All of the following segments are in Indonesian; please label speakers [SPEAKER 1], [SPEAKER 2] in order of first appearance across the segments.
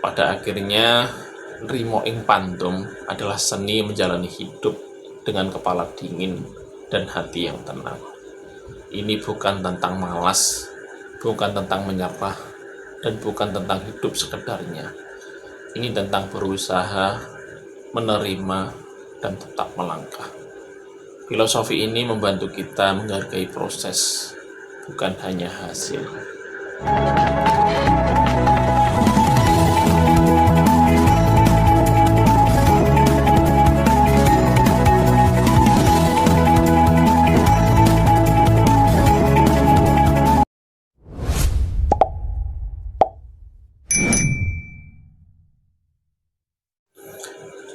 [SPEAKER 1] Pada akhirnya, nrimo ing pandum adalah seni menjalani hidup dengan kepala dingin dan hati yang tenang. Ini bukan tentang malas, bukan tentang menyerah, dan bukan tentang hidup sekedarnya. Ini tentang berusaha, menerima, dan tetap melangkah. Filosofi ini membantu kita menghargai proses, bukan hanya hasil.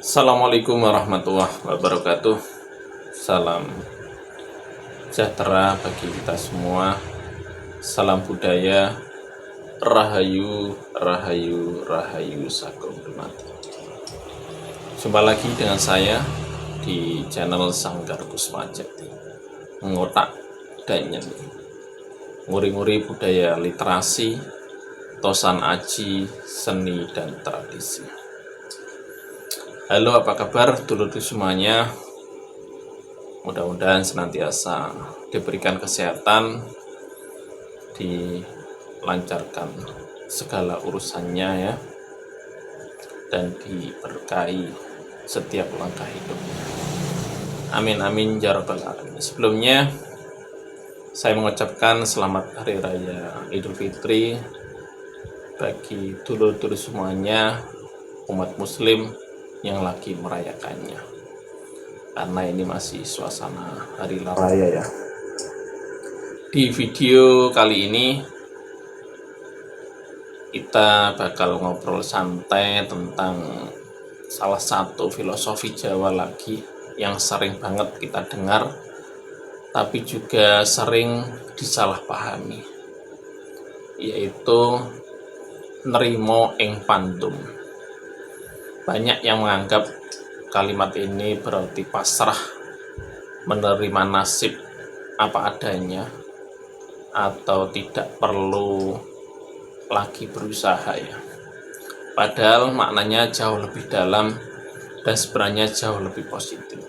[SPEAKER 1] Assalamualaikum warahmatullahi wabarakatuh. Salam sejahtera bagi kita semua. Salam budaya. Rahayu, rahayu, rahayu sakum dumati. Jumpa lagi dengan saya di channel Sanggar Kusmajati. Mengotak dan nyanyi, nguri-nguri budaya literasi, tosan aji, seni, dan tradisi. Halo, apa kabar dulur semuanya? Mudah-mudahan senantiasa diberikan kesehatan, dilancarkan segala urusannya ya, dan diberkahi setiap langkah hidupnya. Amin amin ya rabbal alamin. Sebelumnya saya mengucapkan selamat Hari Raya Idul Fitri bagi dulur-dulur semuanya, umat muslim yang lagi merayakannya, karena ini masih suasana hari raya ya. Di video kali ini kita bakal ngobrol santai tentang salah satu filosofi Jawa lagi yang sering banget kita dengar tapi juga sering disalahpahami, yaitu nrimo ing pandum. Banyak yang menganggap kalimat ini berarti pasrah, menerima nasib apa adanya, atau tidak perlu lagi berusaha ya. Padahal maknanya jauh lebih dalam dan sebenarnya jauh lebih positif.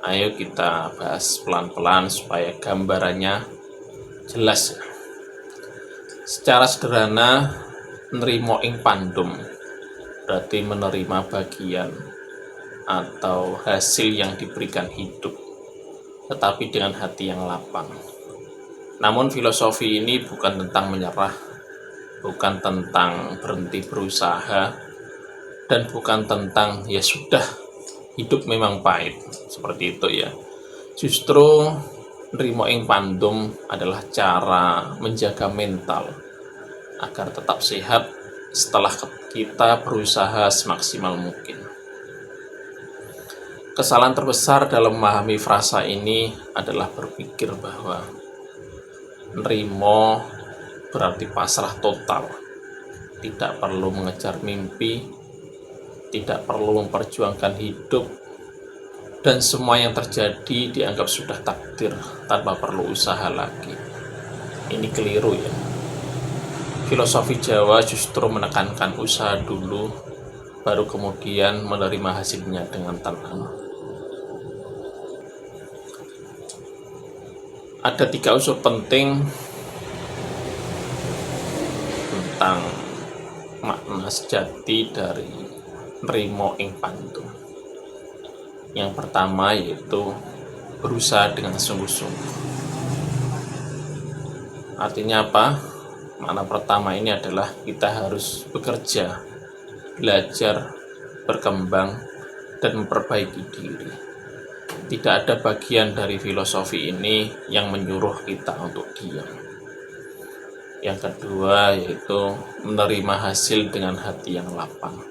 [SPEAKER 1] Ayo kita bahas pelan-pelan supaya gambarannya jelas ya. Secara sederhana, nrimo ing pandum berarti menerima bagian atau hasil yang diberikan hidup, tetapi dengan hati yang lapang. Namun filosofi ini bukan tentang menyerah, bukan tentang berhenti berusaha, dan bukan tentang ya sudah, hidup memang pahit, seperti itu ya. Justru nrimo ing pandum adalah cara menjaga mental agar tetap sehat setelah kita berusaha semaksimal mungkin. Kesalahan terbesar dalam memahami frasa ini adalah berpikir bahwa nrimo berarti pasrah total, tidak perlu mengejar mimpi, tidak perlu memperjuangkan hidup, dan semua yang terjadi dianggap sudah takdir tanpa perlu usaha lagi. Ini keliru ya. Filosofi Jawa justru menekankan usaha dulu, baru kemudian menerima hasilnya dengan tenang. Ada 3 unsur penting tentang makna sejati dari nrimo ing pandum. Yang pertama yaitu berusaha dengan sungguh-sungguh. Artinya apa? Makna pertama ini adalah kita harus bekerja, belajar, berkembang, dan memperbaiki diri. Tidak ada bagian dari filosofi ini yang menyuruh kita untuk diam. Yang kedua yaitu menerima hasil dengan hati yang lapang.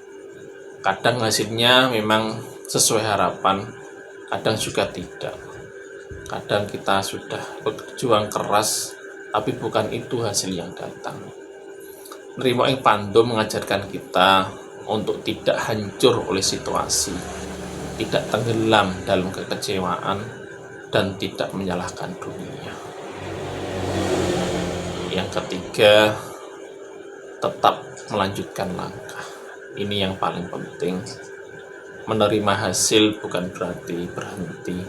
[SPEAKER 1] Kadang hasilnya memang sesuai harapan, kadang juga tidak. Kadang kita sudah berjuang keras, tapi bukan itu hasil yang datang. Nrimo ing pandum mengajarkan kita untuk tidak hancur oleh situasi, tidak tenggelam dalam kekecewaan, dan tidak menyalahkan dunia. Yang ketiga, tetap melanjutkan langkah. Ini yang paling penting. Menerima hasil bukan berarti berhenti.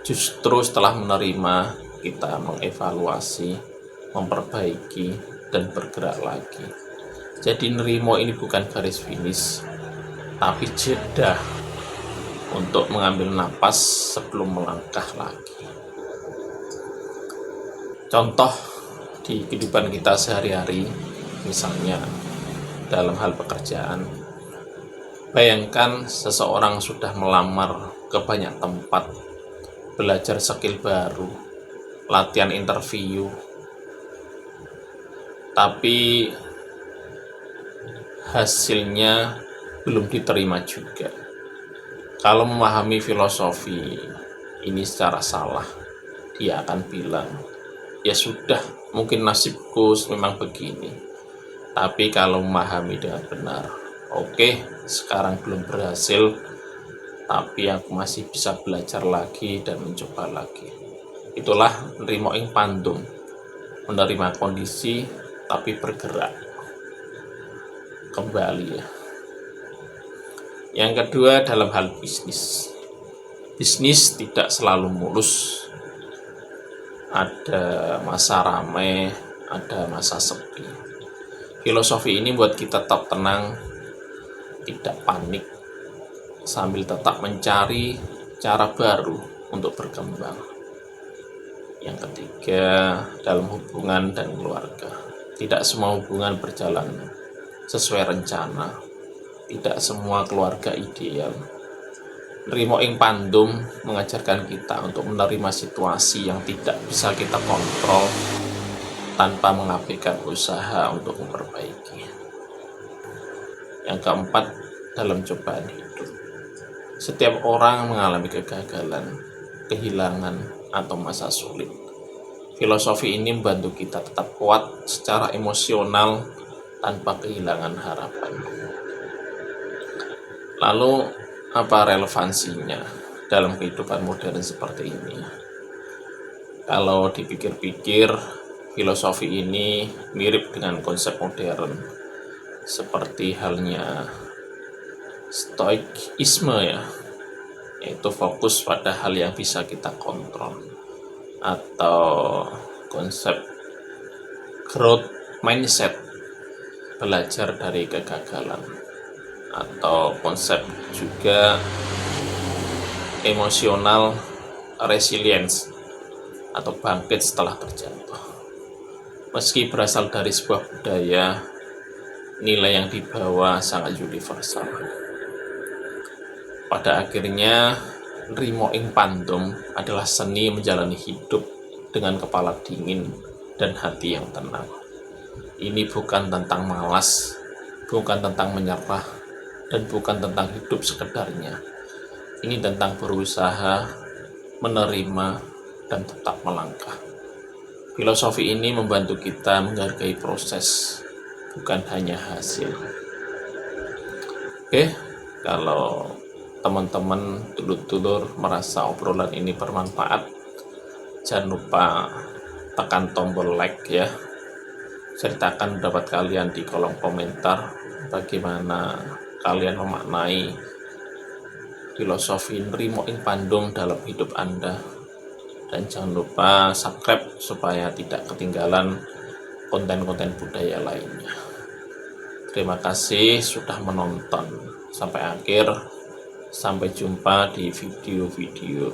[SPEAKER 1] Justru setelah menerima, kita mengevaluasi, memperbaiki, dan bergerak lagi. Jadi nerimo ini bukan garis finish, tapi jeda untuk mengambil napas sebelum melangkah lagi. Contoh di kehidupan kita sehari-hari, misalnya dalam hal pekerjaan, bayangkan seseorang sudah melamar ke banyak tempat, belajar skill baru, latihan interview, tapi hasilnya belum diterima juga. Kalau memahami filosofi ini secara salah, dia akan bilang, ya sudah, mungkin nasibku memang begini. Tapi kalau memahami dengan benar, oke, sekarang belum berhasil, tapi aku masih bisa belajar lagi dan mencoba lagi. Itulah nrimo ing pandum, menerima kondisi tapi bergerak kembali ya. Yang kedua, dalam hal bisnis. Bisnis tidak selalu mulus. Ada masa ramai, ada masa sepi. Filosofi ini buat kita tetap tenang, tidak panik, sambil tetap mencari cara baru untuk berkembang. Yang ketiga, dalam hubungan dan keluarga. Tidak semua hubungan berjalan sesuai rencana. Tidak semua keluarga ideal. Nrimo ing pandum mengajarkan kita untuk menerima situasi yang tidak bisa kita kontrol tanpa mengabaikan usaha untuk memperbaiki. Yang keempat, dalam cobaan hidup. Setiap orang mengalami kegagalan, kehilangan, atau masa sulit. Filosofi ini membantu kita tetap kuat secara emosional tanpa kehilangan harapan. Lalu, apa relevansinya dalam kehidupan modern seperti ini? Kalau dipikir-pikir, filosofi ini mirip dengan konsep modern, seperti halnya stoikisme ya, yaitu fokus pada hal yang bisa kita kontrol, atau konsep growth mindset, belajar dari kegagalan, atau konsep juga emosional resilience atau bangkit setelah terjatuh. Meski berasal dari sebuah budaya, nilai yang dibawa sangat universal. Pada akhirnya, nrimo ing pandum adalah seni menjalani hidup dengan kepala dingin dan hati yang tenang. Ini bukan tentang malas, bukan tentang menyerah, dan bukan tentang hidup sekedarnya. Ini tentang berusaha, menerima, dan tetap melangkah. Filosofi ini membantu kita menghargai proses, bukan hanya hasil. Oke, kalau teman-teman dulur-dulur merasa obrolan ini bermanfaat, jangan lupa tekan tombol like ya. Ceritakan pendapat kalian di kolom komentar, bagaimana kalian memaknai filosofi nrimo ing pandum dalam hidup Anda. Dan jangan lupa subscribe supaya tidak ketinggalan konten-konten budaya lainnya. Terima kasih sudah menonton sampai akhir. Sampai jumpa di video-video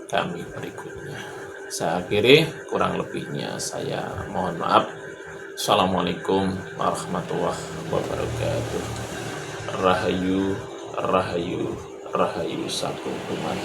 [SPEAKER 1] kami berikutnya. Saya akhiri, kurang lebihnya saya mohon maaf. Assalamualaikum warahmatullahi wabarakatuh. Rahayu, rahayu, rahayu sakum umat.